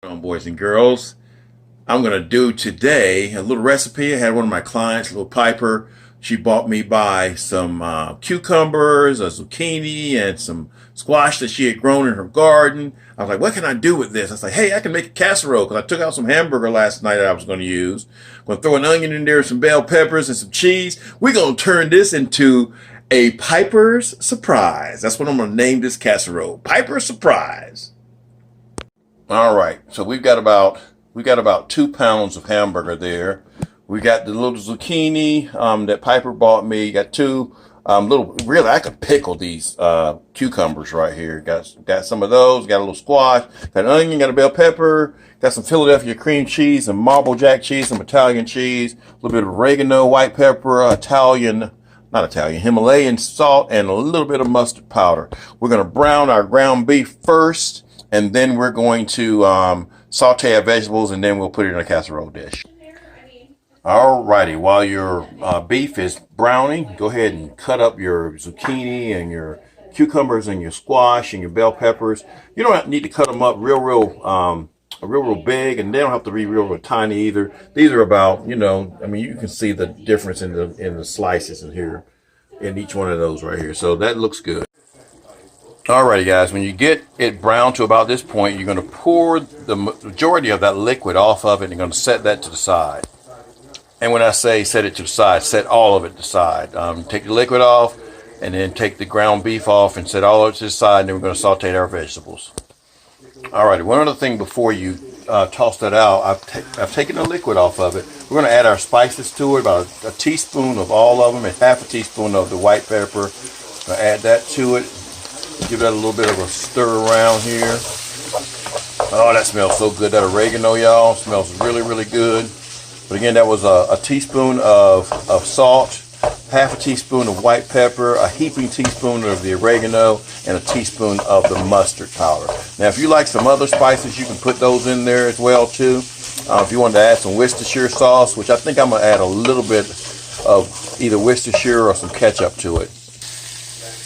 Boys and girls, I'm going to do today a little recipe. I had one of my clients, little Piper. She bought me by some cucumbers, a zucchini, and some squash that she had grown in her garden. I was like, what can I do with this? I was like, hey, I can make a casserole because I took out some hamburger last night that I was going to use. I'm going to throw an onion in there, some bell peppers, and some cheese. We're going to turn this into a Piper's Surprise. That's what I'm going to name this casserole, Piper's Surprise. All right, so we got about 2 pounds of hamburger there. We got the little zucchini that Piper bought me. Got two really I could pickle these cucumbers right here. Got some of those. Got a little squash. Got an onion. Got a bell pepper. Got some Philadelphia cream cheese, some marble jack cheese, some Italian cheese, a little bit of oregano, white pepper, Himalayan salt, and a little bit of mustard powder. We're gonna brown our ground beef first, and then we're going to saute our vegetables, and then we'll put it in a casserole dish. Alrighty, while your beef is browning, go ahead and cut up your zucchini and your cucumbers and your squash and your bell peppers. You don't need to cut them up real big, and they don't have to be real tiny either. These are about, you can see the difference in the slices in here, in each one of those right here. So that looks good. Alrighty guys, when you get it brown to about this point, you're going to pour the majority of that liquid off of it, and you're going to set that to the side. And when I say set it to the side, set all of it to the side. Take the liquid off, and then take the ground beef off and set all of it to the side, and then we're going to saute our vegetables. Alrighty, one other thing before you toss that out, I've taken the liquid off of it. We're going to add our spices to it, about a teaspoon of all of them, and half a teaspoon of the white pepper. I'll add that to it. Give that a little bit of a stir around here. Oh, that smells so good. That oregano, y'all, smells really, really good. But again, that was a teaspoon of salt, half a teaspoon of white pepper, a heaping teaspoon of the oregano, and a teaspoon of the mustard powder. Now, if you like some other spices, you can put those in there as well, too. If you want to add some Worcestershire sauce, which I think I'm going to add a little bit of either Worcestershire or some ketchup to it.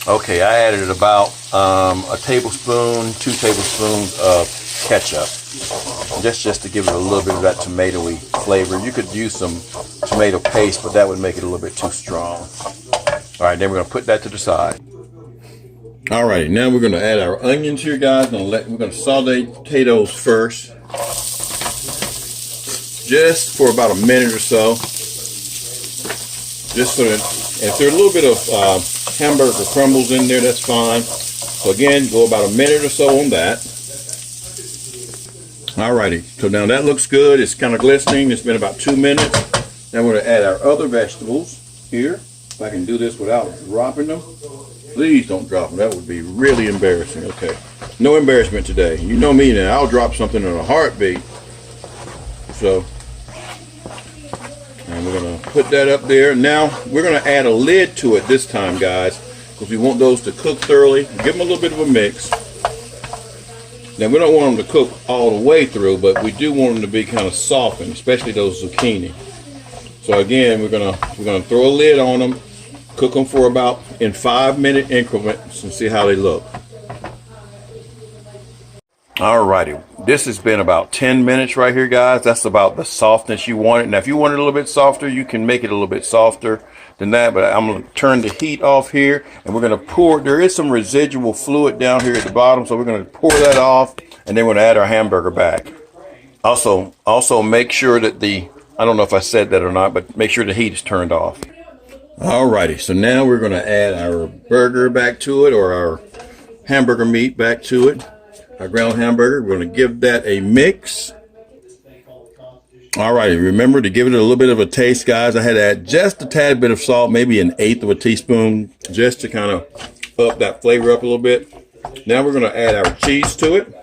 Okay, I added about a tablespoon, 2 tablespoons of ketchup, just to give it a little bit of that tomatoey flavor. You could use some tomato paste, but that would make it a little bit too strong. All right, then we're going to put that to the side. All right, now we're going to add our onions here, guys. We're going to saute those first, just for about a minute or so. Just so that if there's a little bit of hamburger crumbles in there, that's fine. So again, go about a minute or so on that. Alrighty, so now that looks good. It's kind of glistening. It's been about 2 minutes. Now we're going to add our other vegetables here. If I can do this without dropping them. Please don't drop them. That would be really embarrassing. Okay, no embarrassment today. You know me now. I'll drop something in a heartbeat. So, and we're going to put that up there. Now we're going to add a lid to it this time, guys, because we want those to cook thoroughly. Give them a little bit of a mix. Now we don't want them to cook all the way through, but we do want them to be kind of softened, especially those zucchini. So again, we're gonna throw a lid on them, cook them for about in 5-minute increments, and see how they look. Alrighty, this has been about 10 minutes right here, guys. That's about the softness you want it. Now, if you want it a little bit softer, you can make it a little bit softer than that, but I'm going to turn the heat off here, and we're going to pour. There is some residual fluid down here at the bottom, so we're going to pour that off, and then we're going to add our hamburger back. Also make sure that I don't know if I said that or not, but make sure the heat is turned off. Alrighty, so now we're going to add our burger back to it, or our hamburger meat back to it. Our ground hamburger. We're going to give that a mix. All right, remember to give it a little bit of a taste, guys. I had to add just a tad bit of salt, maybe 1/8 of a teaspoon, just to kind of up that flavor up a little bit. Now we're going to add our cheese to it.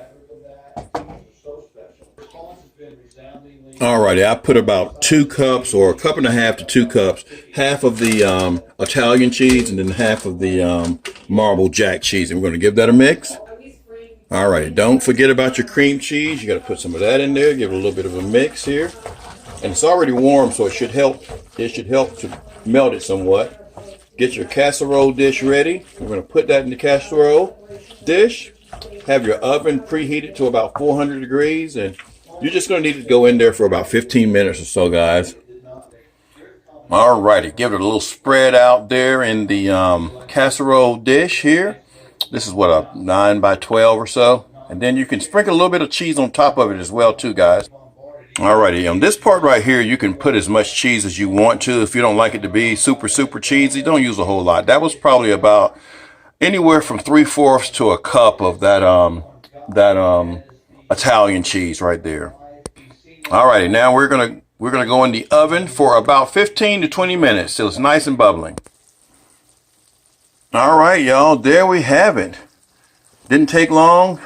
All righty, I put about 2 cups, or 1.5 cups to 2 cups, half of the Italian cheese and then half of the marble jack cheese, and we're going to give that a mix. All right, don't forget about your cream cheese. You got to put some of that in there. Give it a little bit of a mix here. And it's already warm, so it should help. It should help to melt it somewhat. Get your casserole dish ready. We're going to put that in the casserole dish. Have your oven preheated to about 400 degrees, and you're just going to need to go in there for about 15 minutes or so, guys. All righty, give it a little spread out there in the casserole dish here. This is what, a 9 by 12 or so. And then you can sprinkle a little bit of cheese on top of it as well too, guys. Alrighty, on this part right here, you can put as much cheese as you want to. If you don't like it to be super cheesy, don't use a whole lot. That was probably about anywhere from 3/4 to a cup of that Italian cheese right there. Alrighty, now we're gonna go in the oven for about 15 to 20 minutes till it's nice and bubbling. All right, y'all, there we have it. Didn't take long.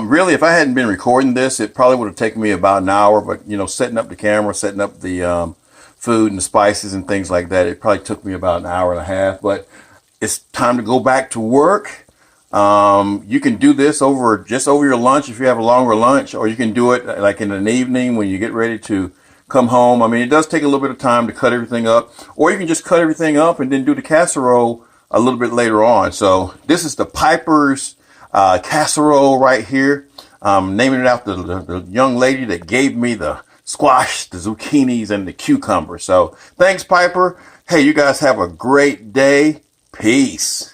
Really, if I hadn't been recording this, it probably would have taken me about an hour. But, you know, setting up the camera, setting up the food and the spices and things like that, it probably took me about an hour and a half. But it's time to go back to work. You can do this just over your lunch if you have a longer lunch, or you can do it like in an evening when you get ready to come home. I mean, it does take a little bit of time to cut everything up, or you can just cut everything up and then do the casserole a little bit later on. So this is the Piper's casserole right here. Naming it after the young lady that gave me the squash, the zucchinis, and the cucumbers. So thanks, Piper. Hey, you guys have a great day. Peace.